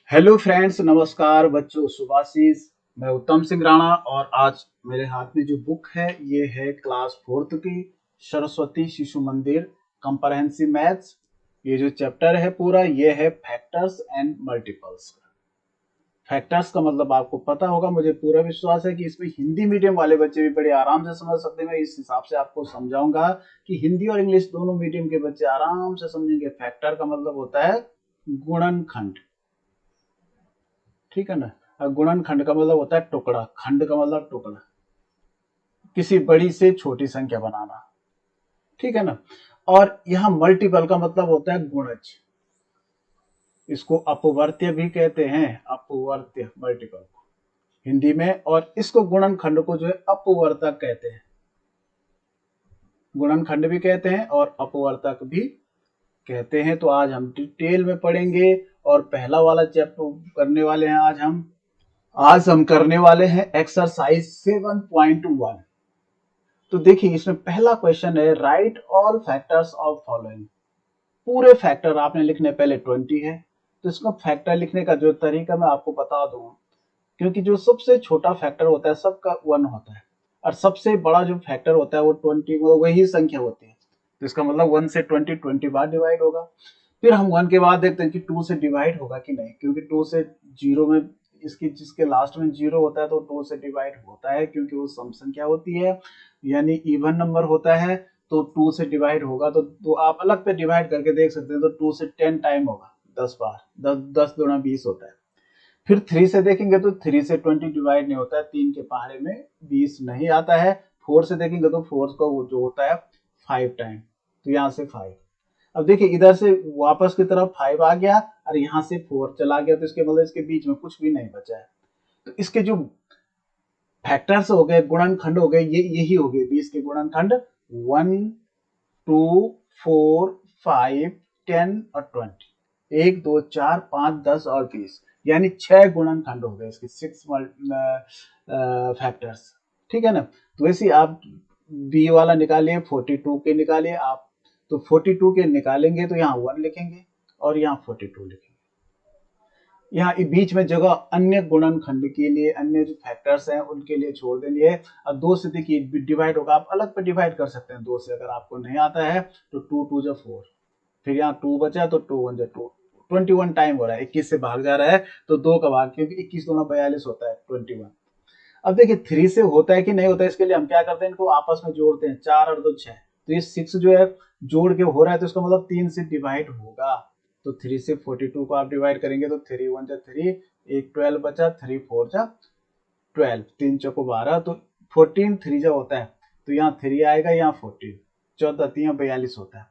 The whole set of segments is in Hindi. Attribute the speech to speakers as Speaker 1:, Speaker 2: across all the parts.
Speaker 1: हेलो फ्रेंड्स, नमस्कार बच्चों, सुभाशीष। मैं उत्तम सिंह राणा और आज मेरे हाथ में जो बुक है ये है क्लास फोर्थ की सरस्वती शिशु मंदिर कंप्रहेंसिव मैथ्स। ये जो चैप्टर है पूरा ये है फैक्टर्स एंड मल्टीपल्स। फैक्टर्स का मतलब आपको पता होगा, मुझे पूरा विश्वास है कि इसमें हिंदी मीडियम वाले बच्चे भी बड़े आराम से समझ सकते हैं। मैं इस हिसाब से आपको समझाऊंगा कि हिंदी और इंग्लिश दोनों मीडियम के बच्चे आराम से समझेंगे। फैक्टर का मतलब होता है गुणनखंड, ठीक है ना। और गुणनखंड का मतलब होता है टुकड़ा, खंड का मतलब टुकड़ा, किसी बड़ी से छोटी संख्या बनाना, ठीक है ना। और यहाँ मल्टीपल का मतलब होता है गुणज, इसको अपवर्त्य भी कहते हैं, अपवर्त्य मल्टीपल हिंदी में। और इसको गुणनखंड को जो है अपवर्तक कहते हैं, गुणनखंड भी कहते हैं और अपवर्तक भी कहते हैं। तो आज हम डिटेल में पढ़ेंगे और पहला वाला चैप्टर करने वाले हैं। आज हम करने वाले हैं एक्सरसाइज 7.1। तो देखिए इसमें पहला क्वेश्चन है, right all factors of following. पूरे फैक्टर आपने लिखने, पहले 20 है तो इसका फैक्टर लिखने का जो तरीका मैं आपको बता दूं, क्योंकि जो सबसे छोटा फैक्टर होता है सबका 1 होता है और सबसे बड़ा जो फैक्टर होता है वो 20, वो वही संख्या होती है। तो इसका मतलब 1 से 20 बार डिवाइड होगा। फिर हम 1 के बाद देखते हैं कि 2 से डिवाइड होगा कि नहीं, क्योंकि 2 से 0 में, इसकी जिसके लास्ट में 0 होता है तो 2 से डिवाइड होता है, क्योंकि वो सम संख्या होती है यानी इवन नंबर होता है। तो 2 से डिवाइड होगा तो आप अलग पे डिवाइड करके देख सकते हैं। तो 2 से 10 टाइम होगा, 10 बार, 10 दूना 20 होता है। फिर 3 से देखेंगे तो 3 से 20 डिवाइड नहीं होता है, 3 के पहाड़े में 20 नहीं आता है। 4 से देखेंगे तो 4 का वो जो होता है 5 टाइम, तो यहाँ से 5। अब देखिए इधर से वापस की तरफ 5 आ गया और यहाँ से 4 चला गया, तो इसके मतलब इसके बीच में कुछ भी नहीं बचा है। तो इसके जो फैक्टर्स हो गए, गुणनखंड हो गए, ये यही हो गए 20 के गुणनखंड, 1, 2, 4, 5, 10 और 20। 1, 2, 4, 5, 10 और 20, यानी 6 गुणनखंड हो गए इसके, 6 फैक्टर्स, ठीक है ना। तो वैसे आप बी वाला निकालिए, 42 के निकालिए आप। तो 42 के निकालेंगे तो यहाँ 1 लिखेंगे और यहाँ 42 लिखेंगे। यहाँ बीच में जगह अन्य गुणनखंड के लिए, अन्य जो फैक्टर्स हैं उनके लिए छोड़ देनी है। अब 2 से देखिए डिवाइड होगा, आप अलग पे डिवाइड कर सकते हैं 2 से, अगर आपको नहीं आता है तो 2 2 जा 4, फिर यहाँ 2 बचा तो 2 1 जा 2, 21 टाइम हो रहा है, 21 से भाग जा रहा है तो 2 का भाग, क्योंकि 21 दूना 42 होता है 21। अब देखिए 3 से होता है कि नहीं होता है, इसके लिए हम क्या करते हैं, इनको आपस में जोड़ते हैं, 4 और 2 6। तो ये 6 जो है जोड़ के हो रहा है, तो इसका मतलब 3 से डिवाइड होगा। तो 3 से 42 को आप डिवाइड करेंगे तो 3 1 जा 3, एक 12 बचा, 3 4 जा 12, 3 चौको 12, तो 14 3 जा होता है, तो यहाँ 3 आएगा, यहाँ 14, 14 3 42 होता है।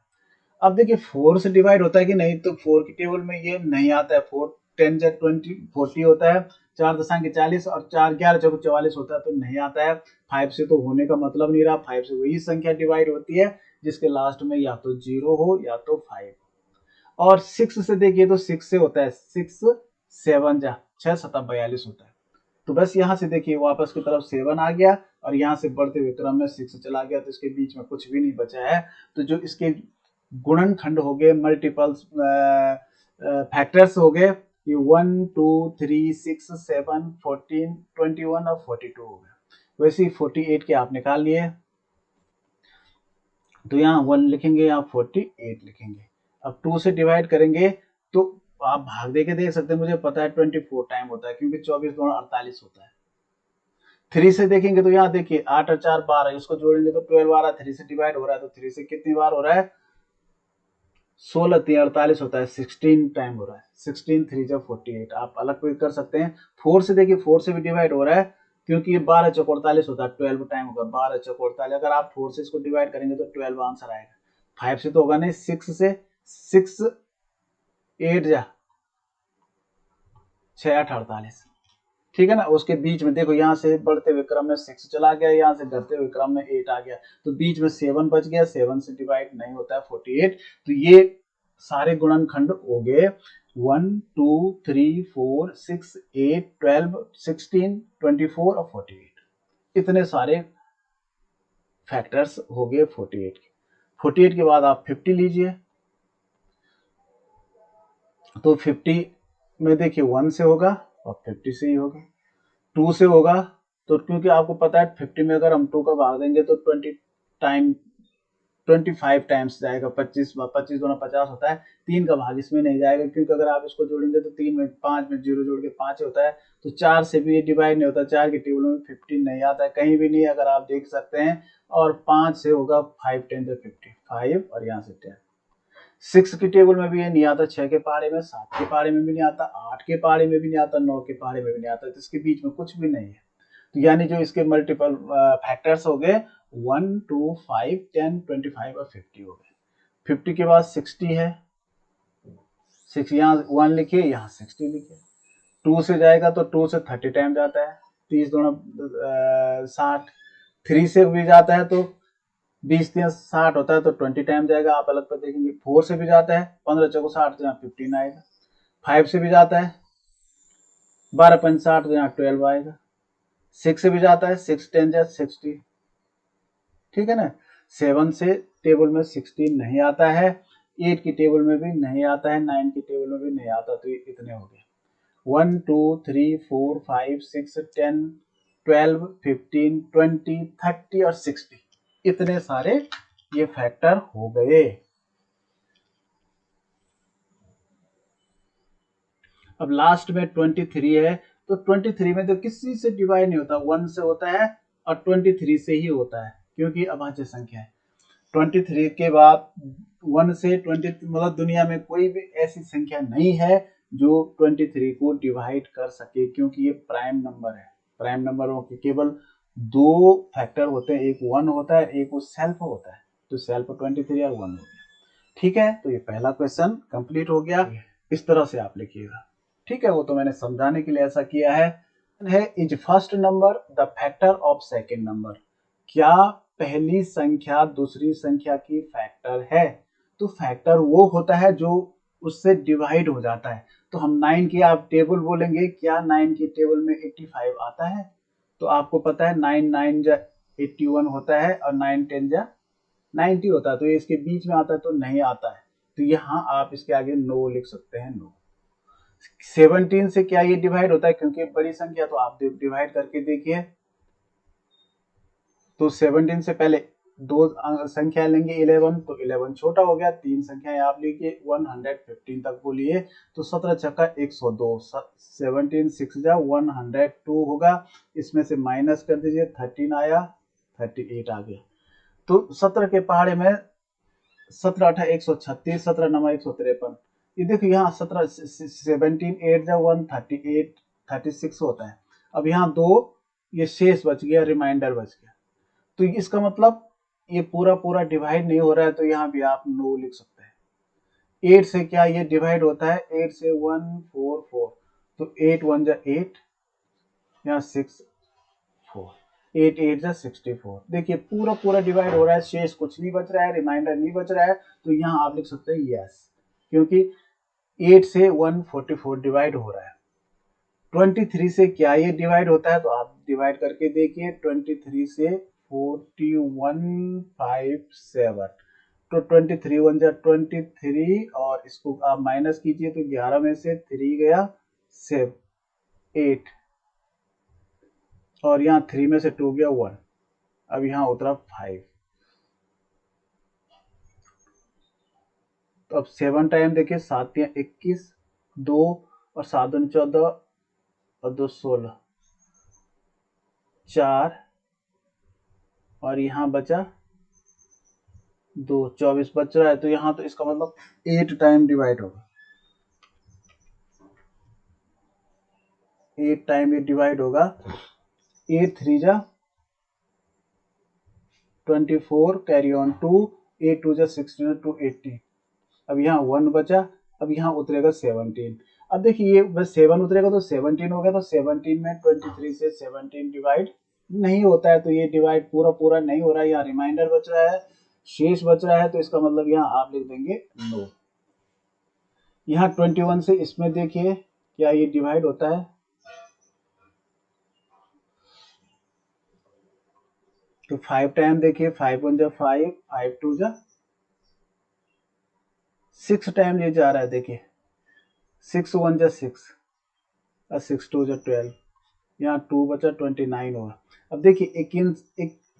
Speaker 1: अब देखिए 4 से डिवाइड होता है कि नहीं, तो 4 की टेबल में ये नहीं आता है। 4 10 जा 20 40 होता है, 4 दशा 40 और 4 11 चौको 44 होता है, तो नहीं आता है। 5 से तो होने का मतलब नहीं रहा, 5 से वही संख्या डिवाइड होती है जिसके लास्ट में या तो 0 हो या तो 5। और 6 से देखिए तो 6 से होता है, 6 7 जा 6 7 42 होता है। तो बस यहाँ से देखिए वापस की तरफ 7 आ गया और यहाँ से बढ़ते हुए क्रम में 6 चला गया, तो इसके बीच में कुछ भी नहीं बचा है। तो जो इसके गुणनखंड हो गए, मल्टीपल्स फैक्टर्स हो गए, ये 1 2 3 6 7 14 21 और 42 हो गए। वैसे ही 48 के आप निकाल लिए, तो यहाँ 1 लिखेंगे, यहाँ 48 लिखेंगे। अब 2 से डिवाइड करेंगे तो आप भाग दे के देख सकते हैं, मुझे पता है 24 टाइम होता है, क्योंकि 24 गुणा 48 होता है। 3 से देखेंगे तो यहाँ देखिए 8 और 4 12, इसको जोड़ेंगे तो 12 आ रहा है। 3 से डिवाइड हो रहा है तो 3 से कितनी बार हो रहा है, 16 3 48 होता है, 16 टाइम हो रहा है। 16 3 जा 48, आप अलग भी कर सकते हैं। 4 से देखिए 4 से भी डिवाइड हो रहा है, क्योंकि ये 12 चौक 48 होता है, 12 टाइम होगा, 12 चौक 48। अगर आप 4 से इसको डिवाइड करेंगे तो 12 आंसर आएगा। 5 से तो होगा नहीं, 6 से, 6 8 जा 6 8 48, ठीक है ना। उसके बीच में देखो यहाँ से बढ़ते हुए क्रम में 6 चला गया, यहाँ से घटते हुए क्रम में 8 आ गया, तो बीच में 7 बच गया, 7 से डिवाइड नहीं होता है 48। तो ये सारे गुणनखंड हो गए 1 2 3 4 6 8 12 16 24 और 48। इतने सारे फैक्टर्स हो गए 48 के। 48 के बाद आप 50 लीजिए, तो 50 में देखिए 1 से होगा और 50 से ही होगा। 2 से होगा तो क्योंकि आपको पता है 50 में अगर हम 2 का भाग देंगे तो 25 टाइम्स जाएगा। 25 दूना 50 होता है। 3 का भाग इसमें नहीं जाएगा क्योंकि अगर आप इसको जोड़ेंगे तो 3 में 5 में 0 जोड़ के 5 होता है। तो 4 से भी ये डिवाइड नहीं होता। 4 के टेबल में 15 नहीं आता है, कहीं भी नहीं, अगर आप देख सकते हैं। और 5 से होगा 5 10 तो 50 5 और यहाँ से 10। 6 की टेबल में भी ये नहीं आता, 6 के पहाड़े में, 7 के पहाड़े में भी नहीं आता, 8 के पहाड़े में भी नहीं आता, 9 के पहाड़े में भी नहीं आता। तो इसके बीच में कुछ भी नहीं है। तो यानी जो इसके मल्टीपल फैक्टर्स हो गए 1 2 5 10 25 और 50 हो गए। 50 के बाद 60 है, 6 यहाँ 1 लिखिए, यहाँ 60 लिखिए। 2 से जाएगा तो 2 से 30 टाइम जाता है, 30 दूना 60। 3 से भी जाता है तो 20 3 60 होता है तो 20 टाइम जाएगा, आप अलग पर देखेंगे। 4 से भी जाता है 15 चौको 60 तो यहाँ 15 आएगा। 5 से भी जाता है 12 5 60 तो यहाँ 12 आएगा। 6 से भी जाता है 6 10 जा 60, ठीक है ना। 7 से टेबल में 16 नहीं आता है, 8 की टेबल में भी नहीं आता है, 9 की टेबल में भी नहीं आता। तो ये इतने हो गए 1 2 3 4 5 6 10 12 15 20 30 और 60, इतने सारे ये फैक्टर हो गए। अब लास्ट में 23 है, तो 23 में तो किसी से डिवाइड नहीं होता, 1 से होता है और 23 से ही होता है क्योंकि अभाज्य संख्या है। 23 के बाद 1 से 20 मतलब दुनिया में कोई भी ऐसी संख्या नहीं है जो 23 को डिवाइड कर सके क्योंकि ये प्राइम नंबर है। प्राइम नंबरों के केवल 2 फैक्टर होते हैं, एक 1 होता है, एक वो सेल्फ होता है। तो सेल्फ 23 और 1 हो गया, ठीक है। तो ये पहला क्वेश्चन कंप्लीट हो गया। इस तरह से आप लिखिएगा, ठीक है। वो तो मैंने समझाने के लिए ऐसा किया है is first number the factor of second number. क्या पहली संख्या दूसरी संख्या की फैक्टर है? तो फैक्टर वो होता है जो उससे डिवाइड हो जाता है। तो हम 9 की आप टेबल बोलेंगे, क्या 9 की टेबल में 85 आता है? तो आपको पता है 9 9 जा 81 होता है और 9 10 जा 90 होता है। तो ये इसके बीच में आता है तो नहीं आता है। तो यहाँ आप इसके आगे नो लिख सकते हैं, नो। 17 से क्या ये डिवाइड होता है? क्योंकि बड़ी संख्या, तो आप डिवाइड करके देखिए। तो 17 से पहले 2 संख्या लेंगे 11, तो 11 छोटा हो गया। 3 संख्याएं आप लीजिए 115 तक बोलिए। तो 17 छक्का 102, 17 6 जा 102 होगा। इसमें से माइनस कर दीजिए, 13 आया, 38 आ गया। तो 17 के पहाड़े में 17 8 136, 17 9 153। ये देखिए यहाँ 17 17 8 जा 138 36 होता है। अब यहाँ 2 ये शेष बच गया, रिमाइंडर बच गया। तो इसका मतलब ये पूरा पूरा डिवाइड नहीं हो रहा है, तो यहाँ भी आप नो लिख सकते हैं। 8 से क्या ये डिवाइड होता है? 8 से 144, तो 8 1 जा 8, यहाँ 6 4, 8 8 जा 64। देखिए पूरा पूरा डिवाइड हो रहा है, शेष कुछ नहीं बच रहा है, रिमाइंडर नहीं बच रहा है। तो यहाँ आप लिख सकते हैं यस, क्योंकि 8 से 144 डिवाइड हो रहा है। 23 से क्या ये डिवाइड होता है? तो आप डिवाइड करके देखिए। 23 से 4157, तो 23 1 जा 23 और इसको आप माइनस कीजिए तो 11 में से 3 गया 8 और यहाँ 3 में से 2 गया 1। अब यहाँ उतरा 5। तो अब 7 टाइम देखिए, 7 या 21, 2 और 7 दूनी 14 और 2 16, 4 और यहाँ बचा 2, 24 बच रहा है। तो यहाँ तो इसका मतलब 8 टाइम डिवाइड होगा, 8 टाइम ये डिवाइड होगा। 8 3 जा 24, कैरी ऑन 2, 8 2 जा 16 2 80। अब यहाँ 1 बचा, अब यहाँ उतरेगा 17। अब देखिए ये बस 7 उतरेगा तो 17 हो गया। तो 17 में 23 से 17 डिवाइड नहीं होता है, तो ये डिवाइड पूरा पूरा नहीं हो रहा है। यहाँ रिमाइंडर बच रहा है, शेष बच रहा है। तो इसका मतलब यहाँ आप लिख देंगे नो। यहाँ 21 से इसमें देखिए क्या ये डिवाइड होता है? तो 5 टाइम देखिए, 5 1 जा 5, 5 2 जा 6 टाइम ये जा रहा है। देखिए 6 1 जा 6 और 6 2 जा 12, यहाँ 2 बचा 29 होगा। अब देखिए एक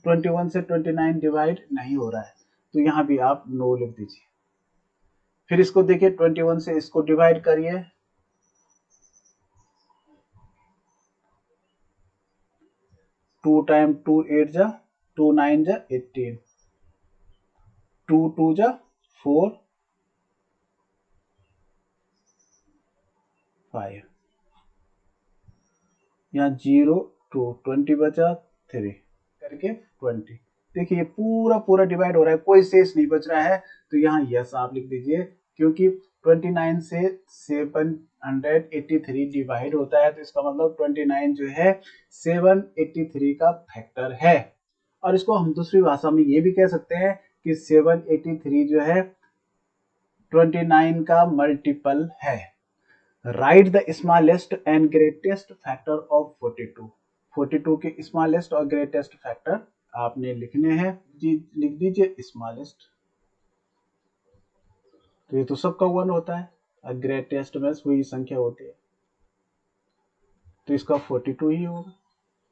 Speaker 1: 21 से 29 डिवाइड नहीं हो रहा है, तो यहाँ भी आप नो लिख दीजिए। फिर इसको देखिए 21 से इसको डिवाइड करिए, 2 टाइम 2 8 जा 2 9 जा 18, 2 2 जा 4 5, यहाँ 0 2 20 बचा 3 करके 20। देखिए ये पूरा पूरा डिवाइड हो रहा है, कोई शेष नहीं बच रहा है, तो यहाँ यस आप लिख दीजिए, क्योंकि 29 से 783 डिवाइड होता है, तो इसका मतलब 29 जो है 783 का फैक्टर है। और इसको हम दूसरी भाषा में ये भी कह सकते हैं कि 783 जो है 29 का मल्टीपल है। Right the smallest and greatest factor of 42। 42 के स्मॉलेस्ट और ग्रेटेस्ट फैक्टर आपने लिखने हैं जी, लिख दीजिए स्मॉलेस्ट, तो ये तो सबका 1 होता है और ग्रेटेस्ट में वही संख्या होती है, तो इसका 42 ही होगा,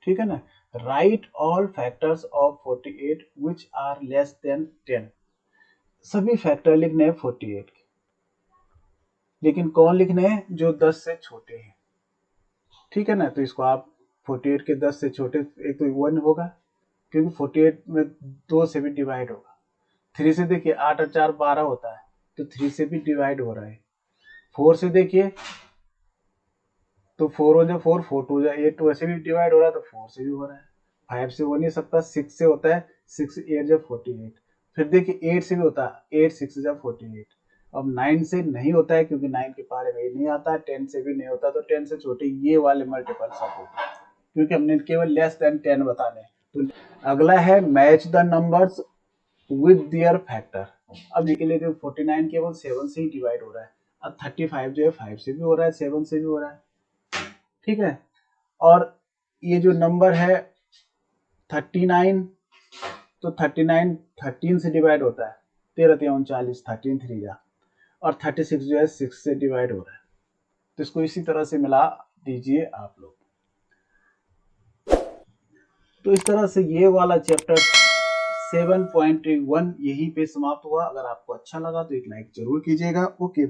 Speaker 1: ठीक है ना। Write all factors of 48 which are less than 10। सभी फैक्टर लिखने हैं 48 के, लेकिन कौन लिखने हैं, जो 10 से छोटे हैं, ठीक है ना। तो इसको आप 48 के 10 से छोटे, एक तो 1 होगा क्योंकि 48 में 2 से भी डिवाइड होगा। 3 से देखिए 8 और 4 12 होता है, तो 3 से भी डिवाइड हो रहा है। 4 से देखिए तो 4 हो जाए 4, 4 2 जाए 8, वैसे भी डिवाइड हो रहा है, तो 4 से भी हो रहा है। 5 से हो नहीं सकता, 6 से होता है, 6 8 जा 48। फिर देखिए 8 से भी होता है, 8 6 जा 48। अब 9 से नहीं होता है क्योंकि 9 के पारे में नहीं आता है, 10 से भी नहीं होता, तो 10 से छोटे ये वाले मल्टीपल सब होगा, क्योंकि हमने केवल लेस देन 10 बताने। तो अगला है match the numbers with their factor. अब के लिए जो 49 केवल 7 से ही डिवाइड हो रहा है, अब 35 जो है 5 से भी हो रहा है, 7 से भी हो रहा है, ठीक है। और ये जो नंबर है 39, तो 39 13 से डिवाइड होता है, 13 3 39, 13 3 जा, और 36 जो है 6 से डिवाइड हो रहा है, तो इसको इसी तरह से मिला दीजिए आप लोग। तो इस तरह से ये वाला चैप्टर 7.1 यहीं पे समाप्त हुआ। अगर आपको अच्छा लगा तो एक लाइक जरूर कीजिएगा। ओके।